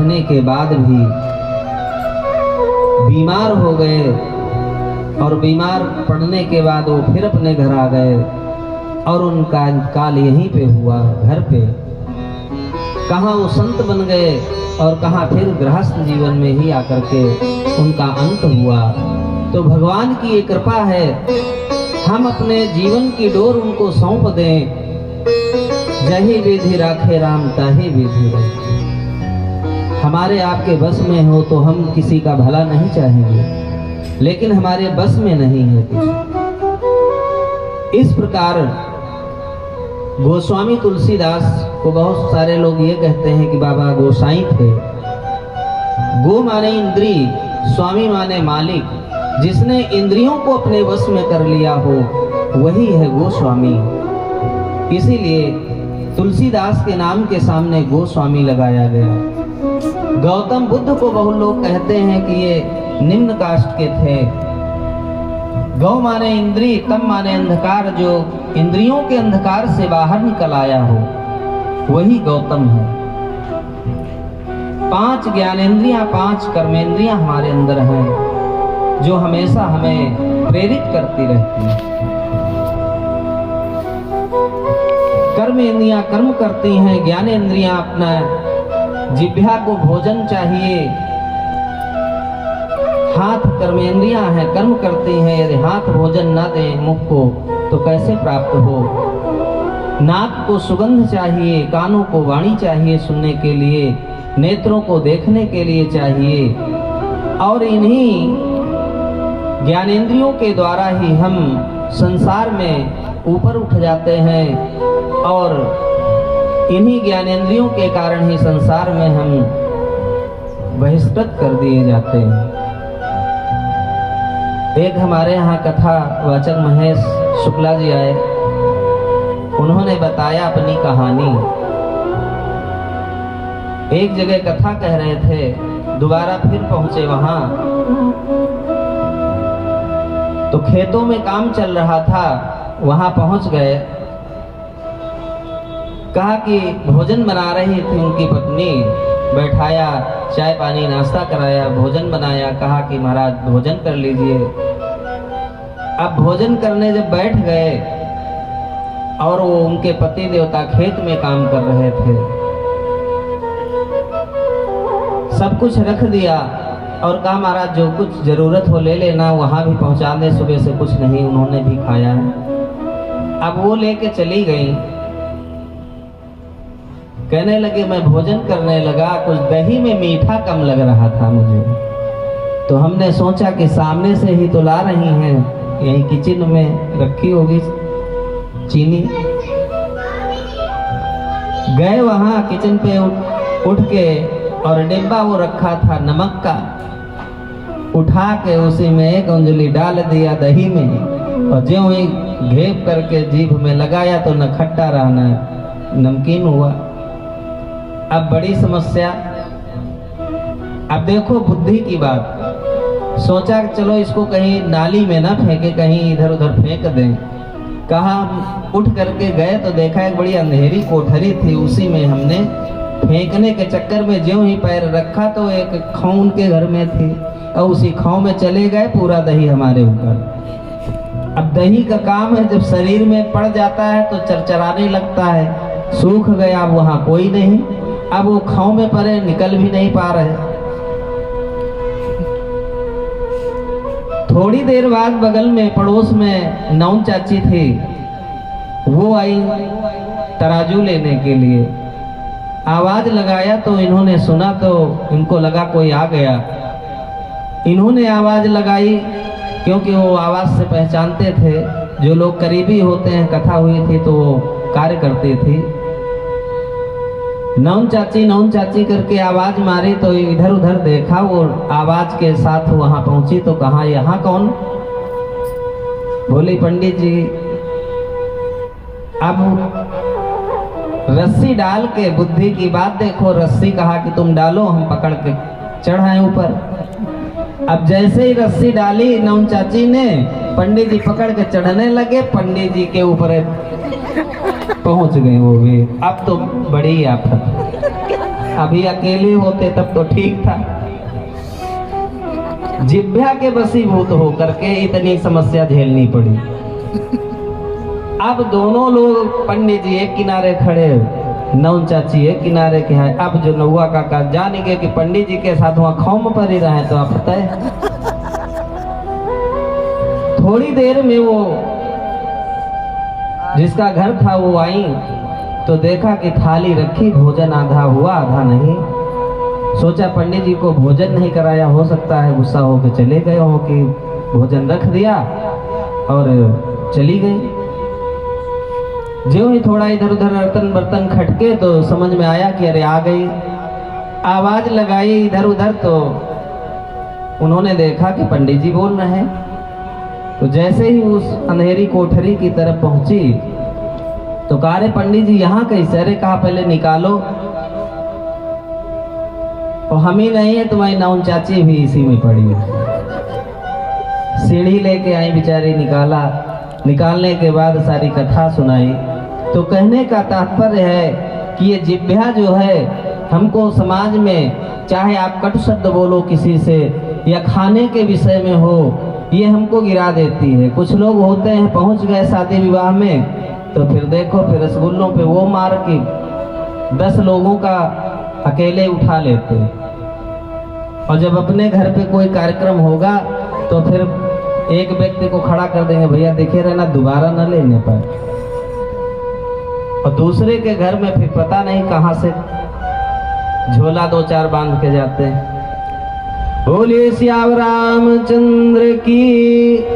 रहने के बाद भी बीमार हो गए और बीमार पड़ने के बाद वो फिर अपने घर आ गए और उनका इंतकाल यहीं पे हुआ, घर पे। कहाँ वो संत बन गए और कहाँ फिर गृहस्थ जीवन में ही आकर के उनका अंत हुआ। तो भगवान की ये कृपा है, हम अपने जीवन की डोर उनको सौंप दें। जही विधि राखे राम ताही विधि रखे। हमारे आपके बस में हो तो हम किसी का भला नहीं चाहेंगे, लेकिन हमारे बस में नहीं है कुछ। इस प्रकार गोस्वामी तुलसीदास को बहुत सारे लोग ये कहते हैं कि बाबा गोसाई थे। गो माने इंद्री, स्वामी माने मालिक। जिसने इंद्रियों को अपने वश में कर लिया हो वही है गोस्वामी। इसीलिए तुलसीदास के नाम के सामने गोस्वामी लगाया गया। गौतम बुद्ध को बहुत लोग कहते हैं कि ये निम्न कास्ट के थे। गौ माने इंद्री, तम माने अंधकार। जो इंद्रियों के अंधकार से बाहर निकल आया हो वही गौतम है। 5 ज्ञानेंद्रियां, 5 कर्मेंद्रियां हमारे अंदर हैं जो हमेशा हमें प्रेरित करती रहती हैं। कर्मेंद्रियां कर्म करती हैं, ज्ञानेंद्रियां अपना जिह्वा को भोजन चाहिए। हाथ कर्मेंद्रियां हैं, कर्म करती हैं। यदि हाथ भोजन ना दे मुख को तो कैसे प्राप्त हो। नाक को सुगंध चाहिए, कानों को वाणी चाहिए सुनने के लिए, नेत्रों को देखने के लिए चाहिए। और इन्हीं ज्ञानेंद्रियों के द्वारा ही हम संसार में ऊपर उठ जाते हैं और इन्हीं ज्ञानेंद्रियों के कारण ही संसार में हम बहिष्कृत कर दिए जाते हैं। एक हमारे यहाँ कथा वाचक महेश शुक्ला जी आए, उन्होंने बताया अपनी कहानी। एक जगह कथा कह रहे थे, दोबारा फिर पहुंचे वहां तो खेतों में काम चल रहा था। वहां पहुंच गए, कहा कि भोजन बना रही थी उनकी पत्नी, बैठाया, चाय पानी नाश्ता कराया, भोजन बनाया, कहा कि महाराज भोजन कर लीजिए। अब भोजन करने जब बैठ गए और वो उनके पति देवता खेत में काम कर रहे थे, सब कुछ रख दिया और कहा महाराज जो कुछ जरूरत हो ले लेना, वहां भी पहुंचा दे, सुबह से कुछ नहीं उन्होंने भी खाया है। अब वो लेके चली गई। कहने लगे मैं भोजन करने लगा, कुछ दही में मीठा कम लग रहा था मुझे, तो हमने सोचा कि सामने से ही तो ला रही हैं, यही किचन में रखी होगी चीनी। गए वहां किचन पे उठ के और डिब्बा वो रखा था नमक का, उठा के उसी में 1 अंजलि डाल दिया दही में और ज्यों ही घेप करके जीभ में लगाया तो न खट्टा रहा न नमकीन हुआ। अब बड़ी समस्या। अब देखो बुद्धि की बात, सोचा चलो इसको कहीं नाली में ना फेंके, कहीं इधर उधर फेंक दें। कहा उठ करके गए तो देखा एक बड़ी अंधेरी कोठरी थी, उसी में हमने फेंकने के चक्कर में ज्यों ही पैर रखा तो एक खां उनके घर में थी और उसी खां में चले गए, पूरा दही हमारे ऊपर। अब दही का काम है, जब शरीर में पड़ जाता है तो चरचराने लगता है। सूख गया, अब वहां कोई नहीं, अब वो खां में पड़े, निकल भी नहीं पा रहे। थोड़ी देर बाद बगल में पड़ोस में नौन चाची थी, वो आई तराजू लेने के लिए। आवाज लगाया तो इन्होंने सुना तो इनको लगा कोई आ गया। इन्होंने आवाज लगाई क्योंकि वो आवाज से पहचानते थे, जो लोग करीबी होते हैं। कथा हुई थी तो वो कार्य करती थी। नौन चाची करके आवाज मारी तो इधर उधर देखा, वो आवाज के साथ वहां पहुंची तो कहा यहाँ कौन? बोली पंडित जी। अब रस्सी डाल के, बुद्धि की बात देखो, रस्सी कहा कि तुम डालो, हम पकड़ के चढ़ाए ऊपर। अब जैसे ही रस्सी डाली नौन चाची ने, पंडित जी पकड़ के चढ़ने लगे, पंडित जी के ऊपर पहुंच गए वो भी। अब तो बड़ी आफत। अभी अकेले होते तब तो ठीक था। जिह्वा के वशीभूत होकर के इतनी समस्या झेलनी पड़ी। अब दोनों लोग, पंडित जी एक किनारे खड़े, नौन चाची एक किनारे के है। अब जो नौआ काका जान गए कि पंडित जी के साथ वहां खौम पर ही रहे तो आप तय। थोड़ी देर में वो जिसका घर था वो आई तो देखा कि थाली रखी, भोजन आधा हुआ आधा नहीं। सोचा पंडित जी को भोजन नहीं कराया, हो सकता है गुस्सा हो के चले गए हो कि भोजन रख दिया और चली गई। जो ही थोड़ा इधर उधर बर्तन बर्तन खटके तो समझ में आया कि अरे आ गई। आवाज लगाई इधर उधर तो उन्होंने देखा कि पंडित जी बोल रहे हैं। तो जैसे ही उस अंधेरी कोठरी की तरफ पहुंची तो कहा रे पंडित जी यहाँ कैसे? अरे कहा पहले निकालो। और हम ही नहीं है, तुम्हारी नौन चाची भी इसी में पड़ी है। सीढ़ी लेके आई बेचारी, निकाला। निकालने के बाद सारी कथा सुनाई। तो कहने का तात्पर्य है कि ये जिह्वा जो है हमको समाज में, चाहे आप कटु शब्द बोलो किसी से या खाने के विषय में हो, ये हमको गिरा देती है। कुछ लोग होते हैं पहुंच गए शादी विवाह में तो फिर देखो फिर रसगुल्लों पे वो मार के 10 लोगों का अकेले उठा लेते हैं। और जब अपने घर पे कोई कार्यक्रम होगा तो फिर एक व्यक्ति को खड़ा कर देंगे, भैया देखे रहना दोबारा न लेने पाए। और दूसरे के घर में फिर पता नहीं कहां से झोला 2-4 बांध के जाते हैं। बोलिए श्याम रामचंद्र की।